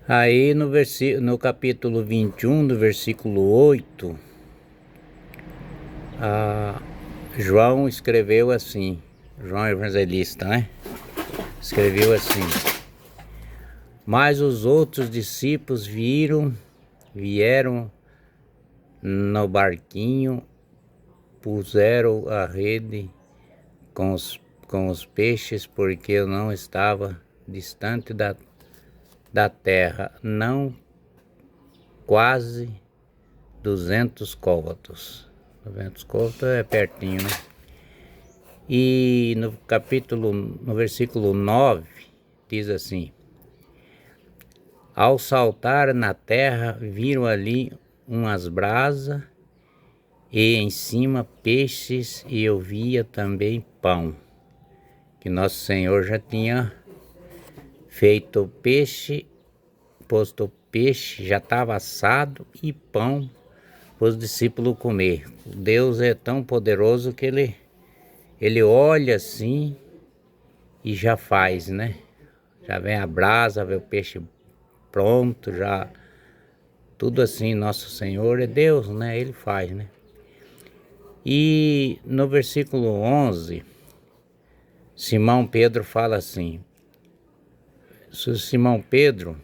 Aí no capítulo 21, do versículo 8, João escreveu assim, João Evangelista, né? Escreveu assim: mas os outros discípulos vieram no barquinho, puseram a rede com os peixes, porque eu não estava distante da terra, não quase 200 côvados. 200 côvados é pertinho, né? E no versículo 9, diz assim: ao saltar na terra, viram ali umas brasas, e em cima peixes, e eu via também pão, que nosso Senhor já tinha feito peixe, posto peixe, já estava assado, e pão para os discípulos comer. Deus é tão poderoso que ele olha assim e já faz, né? Já vem a brasa, vem o peixe pronto, já tudo assim. Nosso Senhor é Deus, né? Ele faz, né? E no versículo 11, Simão Pedro fala assim: Simão Pedro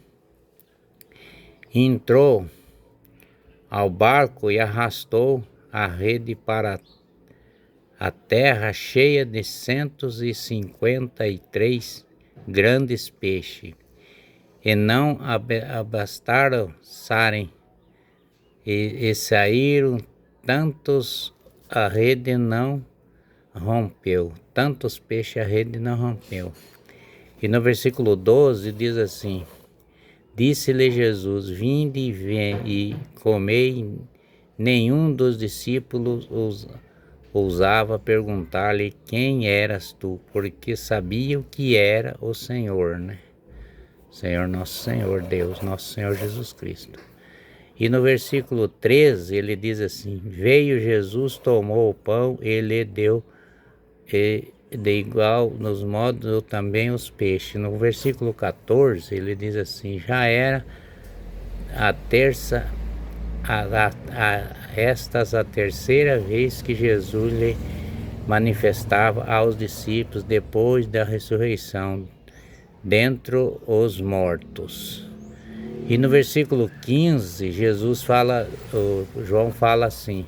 entrou ao barco e arrastou a rede para a terra, cheia de 153 grandes peixes, e não abastaram e saíram tantos, a rede não rompeu, tantos peixes a rede não rompeu. E no versículo 12 diz assim: disse-lhe Jesus: vinde e comei. Nenhum dos discípulos ousava perguntar-lhe: quem eras tu? Porque sabiam que era o Senhor, né? Senhor, nosso Senhor, Deus, nosso Senhor Jesus Cristo. E no versículo 13 ele diz assim: veio Jesus, tomou o pão, ele deu, e de igual nos modos também os peixes. No versículo 14 ele diz assim: já era a terceira vez que Jesus lhe manifestava aos discípulos depois da ressurreição dentre os mortos. E no versículo 15 João fala assim: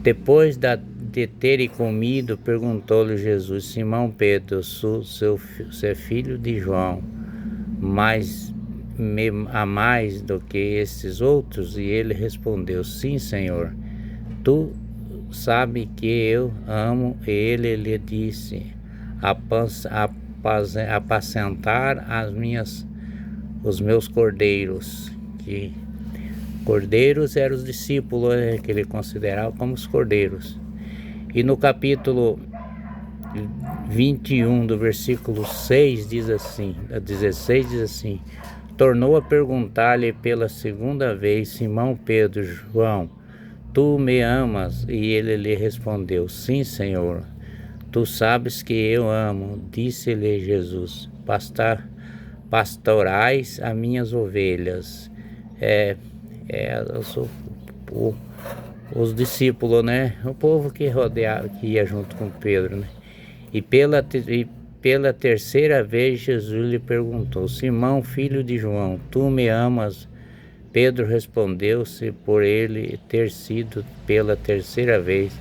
depois de terem comido, perguntou-lhe Jesus: Simão Pedro, você é filho de João, mas me amais do que estes outros? E ele respondeu: sim, Senhor, tu sabe que eu amo. E ele lhe disse: apacentar os meus cordeiros. Que cordeiros eram os discípulos, que ele considerava como os cordeiros. E no capítulo 21, do versículo 6, diz assim, a 16 diz assim: tornou a perguntar-lhe pela segunda vez: Simão Pedro, João, tu me amas? E ele lhe respondeu: sim, Senhor, tu sabes que eu amo. Disse-lhe Jesus: pastorais as minhas ovelhas. Eu sou os discípulos, né? O povo que ia junto com Pedro, né? E pela terceira vez Jesus lhe perguntou: Simão, filho de João, tu me amas? Pedro respondeu-se por ele ter sido pela terceira vez: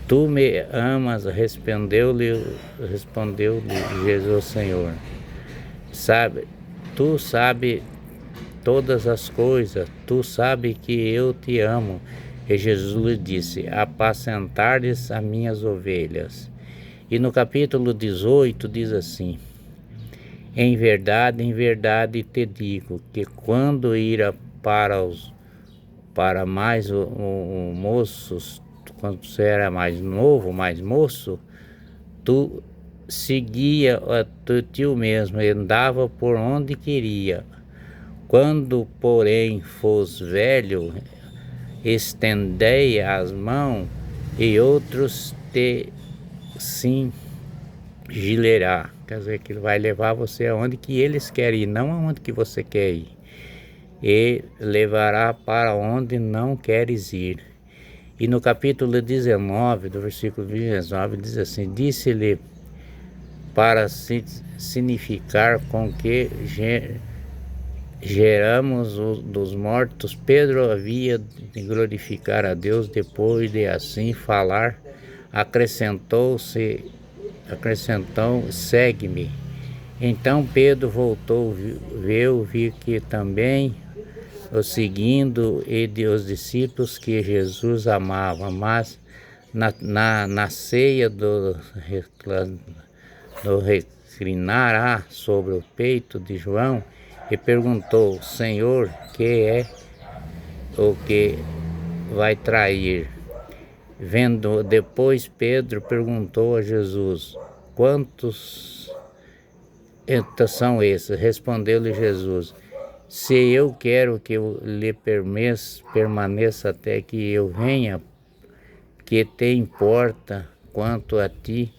tu me amas? Respondeu-lhe Jesus: Senhor, tu sabes todas as coisas, tu sabes que eu te amo. E Jesus lhe disse: apacentares as minhas ovelhas. E no capítulo 18 diz assim: em verdade te digo, que quando irá para mais o moços, quando você era mais novo, mais moço, tu seguia a teu mesmo, andava por onde queria. Quando, porém, fos velho, estendei as mãos, e outros te cingirá. quer dizer que ele vai levar você aonde que eles querem ir, não aonde que você quer ir. E levará para onde não queres ir. E no capítulo 19, do versículo 29, diz assim: disse-lhe para significar com que geramos dos mortos. Pedro havia de glorificar a Deus. Depois de assim falar, acrescentou: segue-me. Então Pedro voltou, viu que também o seguindo e de os discípulos que Jesus amava, mas na ceia do reclinar sobre o peito de João, e perguntou: Senhor, que é o que vai trair? Vendo depois, Pedro perguntou a Jesus: quantos são esses? Respondeu-lhe Jesus: se eu quero que eu lhe permaneça até que eu venha, que te importa quanto a ti?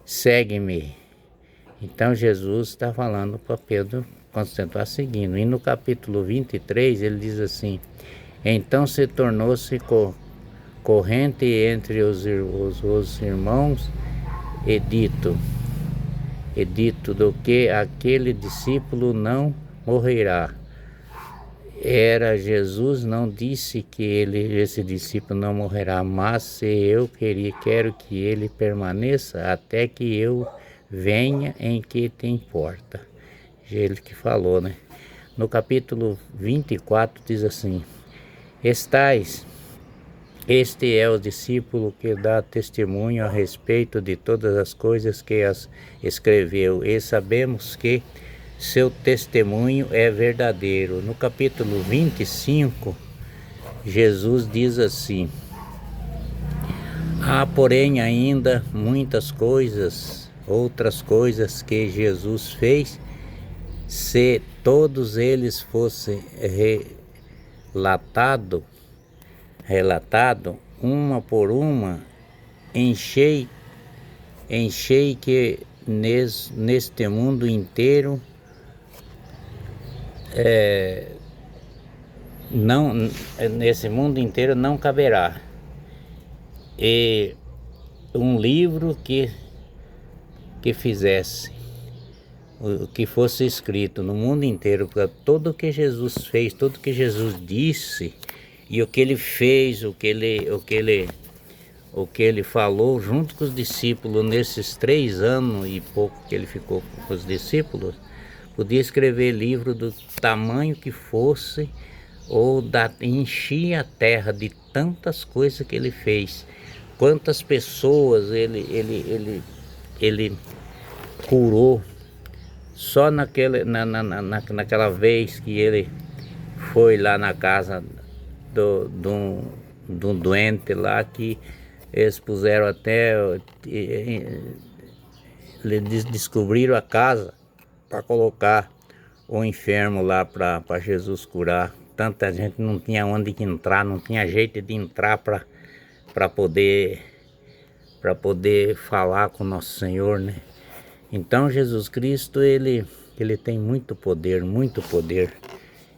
Segue-me. Então Jesus está falando para Pedro continuar seguindo. E no capítulo 23 ele diz assim: então se tornou-se corrente entre os irmãos e dito do que aquele discípulo não morrerá. Era Jesus não disse que esse discípulo não morrerá, mas se eu quero que ele permaneça até que eu venha, em que te importa. Ele que falou, né? No capítulo 24 diz assim: este é o discípulo que dá testemunho a respeito de todas as coisas que as escreveu, e sabemos que seu testemunho é verdadeiro. No capítulo 25, Jesus diz assim: há, porém, ainda muitas outras coisas que Jesus fez. Se todos eles fossem relatado uma por uma, enchei que neste mundo inteiro nesse mundo inteiro não caberá e um livro que fizesse o que fosse escrito no mundo inteiro, porque tudo que Jesus fez, tudo que Jesus disse e o que ele fez, o que ele falou junto com os discípulos nesses 3 anos e pouco que ele ficou com os discípulos, podia escrever livro do tamanho que fosse, ou enchia a terra de tantas coisas que ele fez. Quantas pessoas ele curou só naquela vez que ele foi lá na casa de um doente lá, que eles puseram até, eles descobriram a casa para colocar o enfermo lá para Jesus curar. Tanta gente não tinha onde entrar, não tinha jeito de entrar para poder falar com nosso Senhor, né? Então Jesus Cristo, ele tem muito poder, muito poder.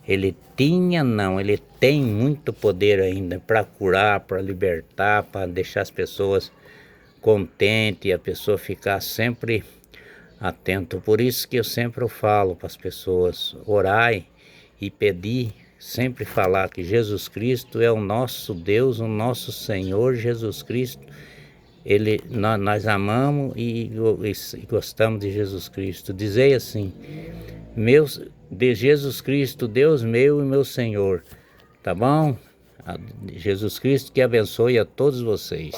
Ele tem muito poder ainda para curar, para libertar, para deixar as pessoas contentes e a pessoa ficar sempre atento. Por isso que eu sempre falo para as pessoas: orai e pedir, sempre falar que Jesus Cristo é o nosso Deus, o nosso Senhor Jesus Cristo. Nós amamos e gostamos de Jesus Cristo. Dizei assim: de Jesus Cristo, Deus meu e meu Senhor. Tá bom? Jesus Cristo que abençoe a todos vocês.